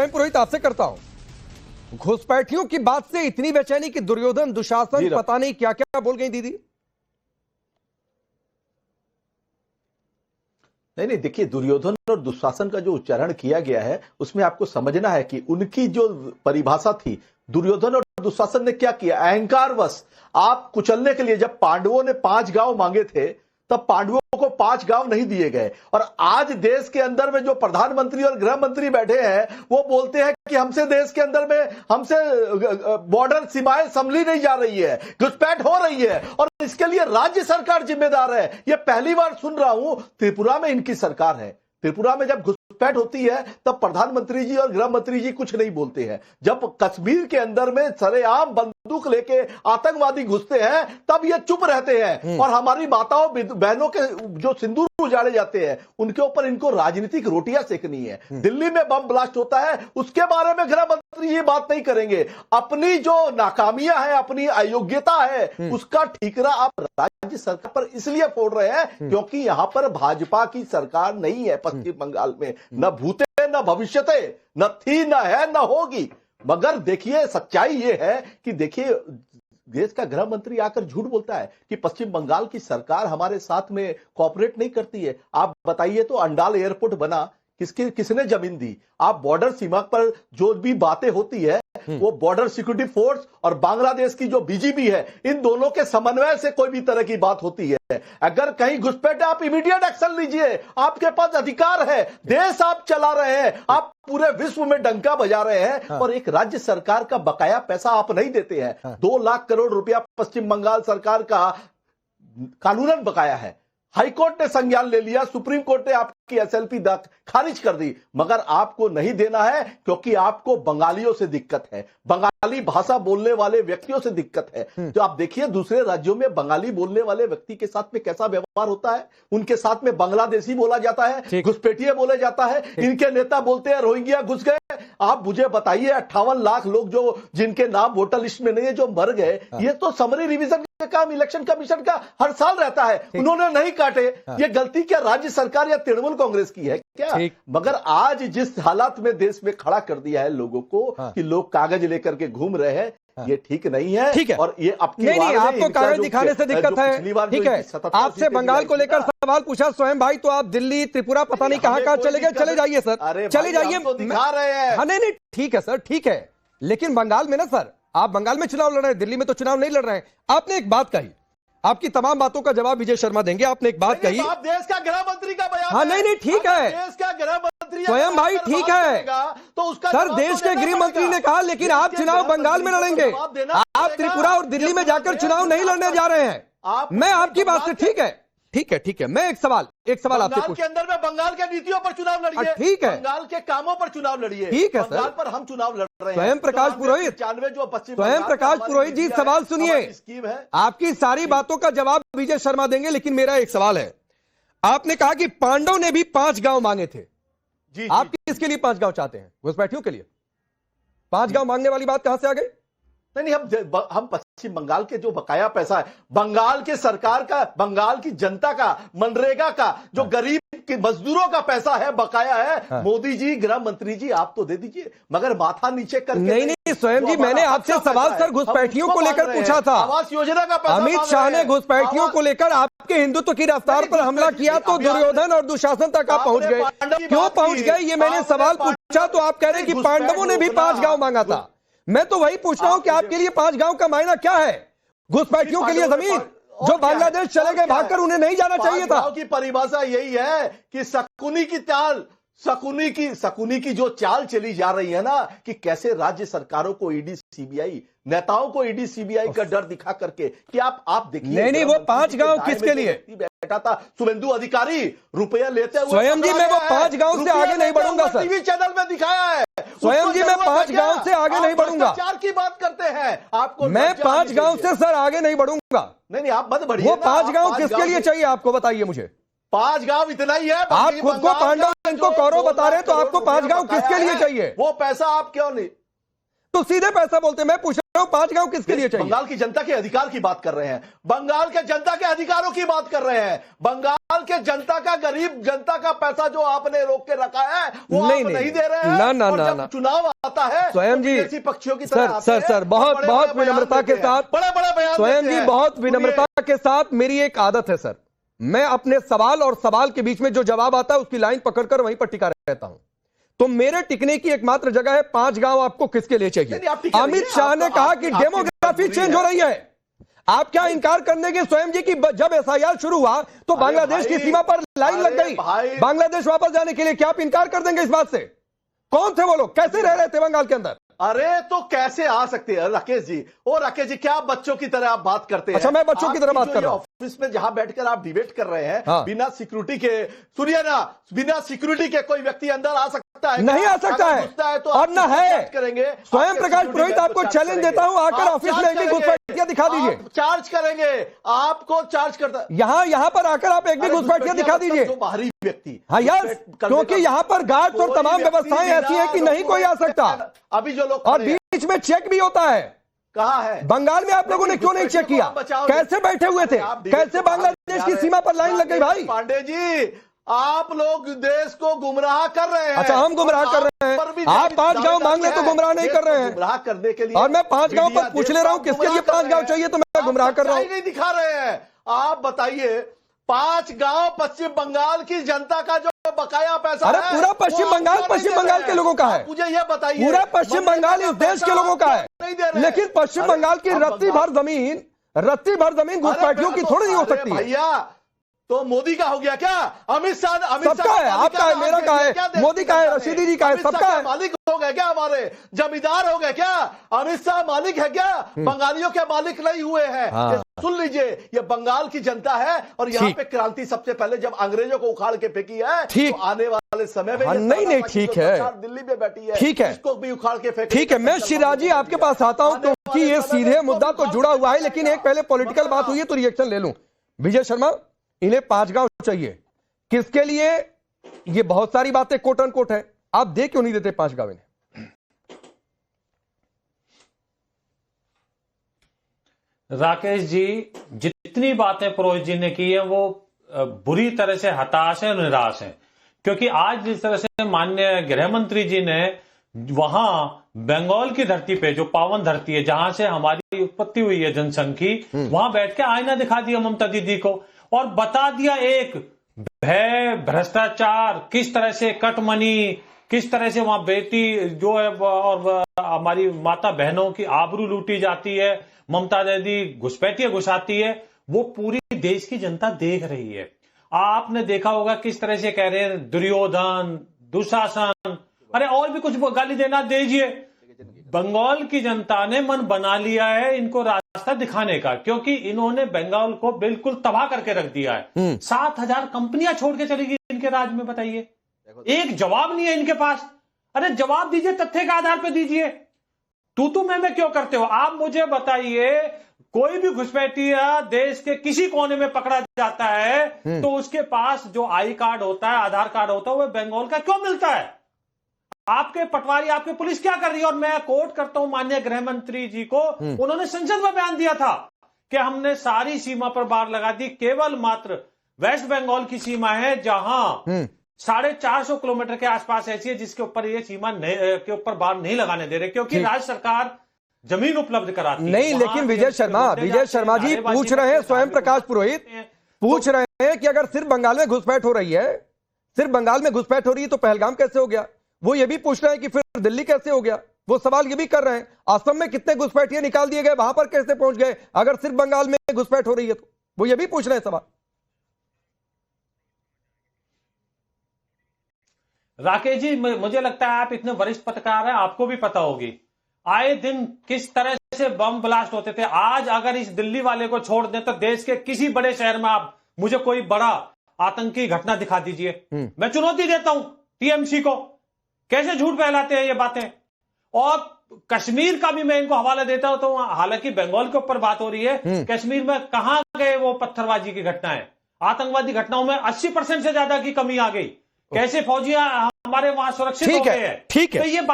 स्वयं पुरोहित आपसे करता हूं। घुसपैठियों की बात से इतनी बेचैनी कि दुर्योधन दुशासन पता नहीं क्या क्या बोल गई दीदी। नहीं, देखिए, दुर्योधन और दुशासन का जो उच्चारण किया गया है उसमें आपको समझना है कि उनकी जो परिभाषा थी, दुर्योधन और दुशासन ने क्या किया, अहंकारवश आप कुचलने के लिए, जब पांडवों ने 5 गांव मांगे थे तब पांडवों को 5 गांव नहीं दिए गए, और आज देश के अंदर में जो प्रधानमंत्री और गृह मंत्री बैठे हैं वो बोलते हैं कि हमसे देश के अंदर में हमसे बॉर्डर सीमाएं संभली नहीं जा रही है, घुसपैठ हो रही है और इसके लिए राज्य सरकार जिम्मेदार है। यह पहली बार सुन रहा हूं। त्रिपुरा में इनकी सरकार है, त्रिपुरा में जब घुसपैठ होती है तब प्रधानमंत्री जी और गृह मंत्री जी कुछ नहीं बोलते हैं। जब कश्मीर के अंदर में सरेआम बंदूक लेके आतंकवादी घुसते हैं तब ये चुप रहते हैं, और हमारी माताओं बहनों के जो सिंदूर उजाड़े जाते हैं उनके ऊपर इनको राजनीतिक रोटियां सेकनी है। दिल्ली में बम ब्लास्ट होता है, उसके बारे में गृह मंत्री ये बात नहीं करेंगे। अपनी जो नाकामियां हैं, अपनी अयोग्यता है, उसका ठीकरा आप राज्य सरकार पर इसलिए फोड़ रहे हैं क्योंकि यहां पर भाजपा की सरकार नहीं है पश्चिम बंगाल में, न भूते न भविष्यते, न थी न है न होगी। मगर देखिए, सच्चाई ये है कि देखिए, देश का गृह मंत्री आकर झूठ बोलता है कि पश्चिम बंगाल की सरकार हमारे साथ में कोऑपरेट नहीं करती है। आप बताइए तो अंडाल एयरपोर्ट बना, किसने जमीन दी? आप बॉर्डर सीमा पर जो भी बातें होती है वो बॉर्डर सिक्योरिटी फोर्स और बांग्लादेश की जो बीजीपी है, इन दोनों के समन्वय से कोई भी तरह की बात होती है। अगर कहीं घुसपैठ, आप इमीडिएट एक्शन लीजिए, आपके पास अधिकार है, देश आप चला रहे हैं, आप पूरे विश्व में डंका बजा रहे हैं, और एक राज्य सरकार का बकाया पैसा आप नहीं देते हैं। 2 लाख करोड़ रुपया पश्चिम बंगाल सरकार का कानूनन बकाया है। हाईकोर्ट ने संज्ञान ले लिया, सुप्रीम कोर्ट ने आपकी एसएलपी खारिज कर दी, मगर आपको नहीं देना है क्योंकि आपको बंगालियों से दिक्कत है, बंगाली भाषा बोलने वाले व्यक्तियों से दिक्कत है। तो आप देखिए दूसरे राज्यों में बंगाली बोलने वाले व्यक्ति के साथ में कैसा व्यवहार होता है, उनके साथ में बांग्लादेशी बोला जाता है, घुसपैठिए बोले जाता है, इनके नेता बोलते हैं रोहिंग्या घुस गए। आप मुझे बताइए 58 लाख लोग जो जिनके नाम वोटर लिस्ट में नहीं है, जो मर गए, ये तो समरी रिवीजन का काम इलेक्शन कमीशन का हर साल रहता है, उन्होंने नहीं काटे। ये गलती क्या राज्य सरकार या तृणमूल कांग्रेस की है क्या? मगर आज जिस हालात में देश में खड़ा कर दिया है लोगों को कि लोग कागज लेकर के घूम रहे हैं, ये ठीक नहीं है। ठीक है, और ये आपकी नहीं, आपको कागज दिखाने से दिक्कत है। ठीक है, आपसे बंगाल को लेकर सवाल पूछा स्वयं भाई, तो आप दिल्ली त्रिपुरा पता नहीं कहां चले गए। चले जाइए सर, चले जाइए, दिखा रहे हैं। नहीं, ठीक है सर, ठीक है, लेकिन बंगाल में ना सर, आप बंगाल में चुनाव लड़ रहे हैं, दिल्ली में तो चुनाव नहीं लड़ रहे हैं। आपने एक बात कही, आपकी तमाम बातों का जवाब विजय शर्मा देंगे। आपने एक बात कही, आप देश का गृह मंत्री का बयान, हाँ नहीं ठीक है, देश का गृह मंत्री स्वयं भाई ठीक है, तो उसका सर देश के गृह मंत्री ने कहा, लेकिन आप चुनाव बंगाल में लड़ेंगे, आप त्रिपुरा और दिल्ली में जाकर चुनाव नहीं लड़ने जा रहे हैं। मैं आपकी बात से ठीक है, मैं एक सवाल आपसे पूछ, के अंदर में बंगाल के नीतियों पर चुनाव लड़िए, ठीक है, बंगाल के कामों पर चुनाव लड़िए, ठीक है, बंगाल पर हम चुनाव लड़ रहे हैं। स्वयं प्रकाश पुरोहित, स्वयं प्रकाश पुरोहित जी सवाल सुनिए, स्कीम है, आपकी सारी बातों का जवाब विजय शर्मा देंगे, लेकिन मेरा एक सवाल है। आपने कहा कि पांडव ने भी 5 गांव मांगे थे, जी, आप किसके लिए 5 गांव चाहते हैं? घुसपैठियों के लिए 5 गांव मांगने वाली बात कहां से आ गई? नहीं, हम पश्चिम बंगाल के जो बकाया पैसा है, बंगाल के सरकार का, बंगाल की जनता का, मनरेगा का, जो गरीब के मजदूरों का पैसा है, बकाया है, मोदी जी, गृह मंत्री जी, आप तो दे दीजिए, मगर माथा नीचे करके नहीं, स्वयं जी, मैंने आपसे सवाल सर घुसपैठियों को लेकर पूछा था, आवास योजना का पैसा। अमित शाह ने घुसपैठियों को लेकर आपके हिंदुत्व की रफ्तार पर हमला किया तो दुर्योधन और दुशासन तक आप पहुंच गए, क्यों पहुंच गए? ये मैंने सवाल पूछा तो आप कह रहे हैं कि पांडवों ने भी 5 गांव मांगा था। मैं तो वही पूछ रहा हूं कि आपके लिए 5 गांव का मायना क्या है? घुसपैठियों के लिए जमीन जो बांग्लादेश चले गए भागकर, उन्हें नहीं जाना चाहिए था। की परिभाषा यही है कि शकुनी की चाल, शकुनी की जो चाल चली जा रही है ना, कि कैसे राज्य सरकारों को ईडी सीबीआई, नेताओं को ईडी सीबीआई का डर दिखा करके कि आप देखिए। नहीं, वो 5 गांव किसके लिए बैठा था? शुभेंदु अधिकारी रुपया लेते हुए, स्वयं जी मैं वो 5 गांव से आगे नहीं बढ़ूंगा सर, टीवी चैनल में दिखाया है। स्वयं जी मैं 5 गांव से आगे नहीं बढ़ूंगा, भ्रष्टाचार की बात करते हैं आपको, मैं 5 गांव से सर आगे नहीं बढ़ूंगा। नहीं, आप मत बढ़िए। वो 5 गांव किसके लिए चाहिए आपको बताइए मुझे? 5 गांव इतना ही है। आप खुद को पांडव, इनको कौरव बता रहे हैं, तो आपको 5 गांव किसके लिए चाहिए? वो पैसा आप क्यों नहीं? तो सीधे पैसा बोलते, मैं पूछ रहा 5 गांव किसके लिए चाहिए? बंगाल की जनता के अधिकार की बात कर रहे हैं, बंगाल के जनता के अधिकारों की बात कर रहे हैं, बंगाल के जनता का, गरीब जनता का पैसा जो आपने रोक के रखा है वो आप नहीं दे रहे हैं। ना, और जब चुनाव आता है स्वयं जी, विदेशी पक्षियों की तरह सर बहुत विनम्रता के साथ, बड़े बयान स्वयं जी बहुत विनम्रता के साथ, मेरी एक आदत है सर, मैं अपने सवाल और सवाल के बीच में जो जवाब आता है उसकी लाइन पकड़कर वहीं पर टिका रहता हूं। तो मेरे टिकने की एकमात्र जगह है 5 गांव आपको किसके लिए चाहिए? अमित शाह ने कहा कि डेमोग्राफी चेंज हो रही है। आप क्या इंकार करने के स्वयं जी की जब एसआईआर शुरू हुआ तो बांग्लादेश की सीमा पर लाइन लग गई बांग्लादेश वापस जाने के लिए? क्या आप इंकार कर देंगे इस बात से? कौन थे वो लोग? कैसे रह रहे थे बंगाल के अंदर? अरे तो कैसे आ सकते हैं राकेश जी? ओ राकेश जी, क्या बच्चों की तरह आप बात करते हैं? अच्छा, मैं बच्चों की तरह बात कर रहा हूं। ऑफिस में जहां बैठकर आप डिबेट कर रहे हैं, हाँ। बिना सिक्योरिटी के, सुनिए ना, बिना सिक्योरिटी के कोई व्यक्ति अंदर आ सकता है? नहीं आ सकता है, तो और ना है। करेंगे स्वयं प्रकाश पुरोहित आपको चैलेंज देता हूं, आकर ऑफिस में एक भी घुसपैठिया दिखा दीजिए। चार्ज करेंगे, आपको चार्ज करता, यहां पर आकर आप एक भी घुसपैठिया दिखा दीजिए। बाहरी व्यक्ति, हाँ यार, क्योंकि यहां पर गार्ड्स और तमाम व्यवस्थाएं ऐसी हैं कि नहीं कोई आ सकता। अभी जो लोग, और बीच में चेक भी होता है। कहां है? बंगाल में आप लोगों ने क्यों नहीं चेक किया? कैसे बैठे हुए थे? कैसे बांग्लादेश की सीमा पर लाइन लग गई भाई? पांडे जी, आप लोग देश को गुमराह कर रहे हैं। अच्छा, हम गुमराह कर रहे हैं? आप 5 गांव मांग ले तो गुमराह नहीं कर रहे हैं। गुमराह करने के लिए, और मैं 5 गांव पर पूछ ले रहा हूं किसके लिए 5 गांव चाहिए, तो मैं गुमराह कर रहा हूं। नहीं दिखा रहे हैं। आप बताइए, 5 गांव पश्चिम बंगाल की जनता का जो बकाया पैसा अरे है, पूरा पश्चिम बंगाल के लोगों का है। मुझे ये बताइए, पूरा पश्चिम बंगाल इस देश के लोगों का है, लेकिन पश्चिम बंगाल की रत्ती भर जमीन घुसपैठियों की थोड़ी नहीं हो सकती है। भैया, तो मोदी का हो गया क्या? अमित शाह सबका है, आपका है, मेरा का है, मोदी का है, रशीदी जी का है, सबका है। मालिक हो गए क्या? हमारे जमींदार हो गए क्या? अमित शाह मालिक है क्या? बंगालियों के मालिक नहीं हुए हैं। हाँ। सुन लीजिए, ये बंगाल की जनता है और यहाँ पे क्रांति सबसे पहले जब अंग्रेजों को उखाड़ के फेंकी है, तो आने वाले समय में नहीं, ठीक है, दिल्ली में बैठी है, ठीक है, इसको भी उखाड़ के फेंकी। ठीक है, मैं शिराज जी आपके पास आता हूं क्योंकि ये सीधे मुद्दा तो जुड़ा हुआ है, लेकिन एक पहले पॉलिटिकल बात हुई है तो रिएक्शन ले लूं। विजय शर्मा, इन्हें 5 गांव चाहिए, किसके लिए? ये बहुत सारी बातें कोट एंड कोट है, आप दे क्यों नहीं देते 5 गांव इन्हें? राकेश जी, जितनी बातें पुरोहित जी ने की है वो बुरी तरह से हताश है और निराश है, क्योंकि आज जिस तरह से माननीय गृह मंत्री जी ने वहां बंगाल की धरती पे, जो पावन धरती है जहां से हमारी उत्पत्ति हुई है जनसंघ की, वहां बैठ के आईना दिखा दिया ममता दीदी को और बता दिया एक भय, भ्रष्टाचार, किस तरह से कटमनी, किस तरह से वहां बेटी जो है और हमारी माता बहनों की आबरू लूटी जाती है, ममता दीदी घुसपैठिया घुसाती है, वो पूरी देश की जनता देख रही है। आपने देखा होगा किस तरह से कह रहे हैं दुर्योधन, दुशासन, अरे और भी कुछ गाली देना दीजिए। बंगाल की जनता ने मन बना लिया है इनको रास्ता दिखाने का, क्योंकि इन्होंने बंगाल को बिल्कुल तबाह करके रख दिया है। 7,000 कंपनियां छोड़ के चली गई इनके राज में, बताइए, एक जवाब नहीं है इनके पास। अरे जवाब दीजिए, तथ्य के आधार पर दीजिए, तू मैं क्यों करते हो? आप मुझे बताइए, कोई भी घुसपैठिया देश के किसी कोने में पकड़ा जाता है तो उसके पास जो आई कार्ड होता है, आधार कार्ड होता है, वो बंगाल का क्यों मिलता है? आपके पटवारी, आपकी पुलिस क्या कर रही है? और मैं कोट करता हूं माननीय गृह मंत्री जी को, उन्होंने संसद में बयान दिया था कि हमने सारी सीमा पर बाड़ लगा दी, केवल मात्र वेस्ट बंगाल की सीमा है जहां 450 किलोमीटर के आसपास ऐसी है जिसके ऊपर ये सीमा के ऊपर बाड़ नहीं लगाने दे रहे, क्योंकि राज्य सरकार जमीन उपलब्ध कराती है। नहीं, लेकिन विजय शर्मा जी पूछ रहे हैं, स्वयं प्रकाश पुरोहित पूछ रहे हैं कि अगर सिर्फ बंगाल में घुसपैठ हो रही है, सिर्फ बंगाल में घुसपैठ हो रही है तो पहलगाम कैसे हो गया? वो ये भी पूछ रहे हैं कि फिर दिल्ली कैसे हो गया? वो सवाल ये भी कर रहे हैं, असम में कितने घुसपैठिए निकाल दिए गए, वहां पर कैसे पहुंच गए अगर सिर्फ बंगाल में घुसपैठ हो रही है? तो वो ये भी पूछ रहे हैं सवाल। राकेश जी, मुझे लगता है आप इतने वरिष्ठ पत्रकार हैं, आपको भी पता होगी आए दिन किस तरह से बम ब्लास्ट होते थे। आज अगर इस दिल्ली वाले को छोड़ दें तो देश के किसी बड़े शहर में आप मुझे कोई बड़ा आतंकी घटना दिखा दीजिए, मैं चुनौती देता हूं टीएमसी को, कैसे झूठ फैलाते हैं ये बातें। और कश्मीर का भी मैं इनको हवाला देता हूं, तो हालांकि बंगाल के ऊपर बात हो रही है, कश्मीर में कहां गए वो पत्थरबाजी की घटनाएं, आतंकवादी घटनाओं में 80% से ज्यादा की कमी आ गई, कैसे फौजियां हमारे वहां सुरक्षित हो गए हैं। ठीक है, तो ये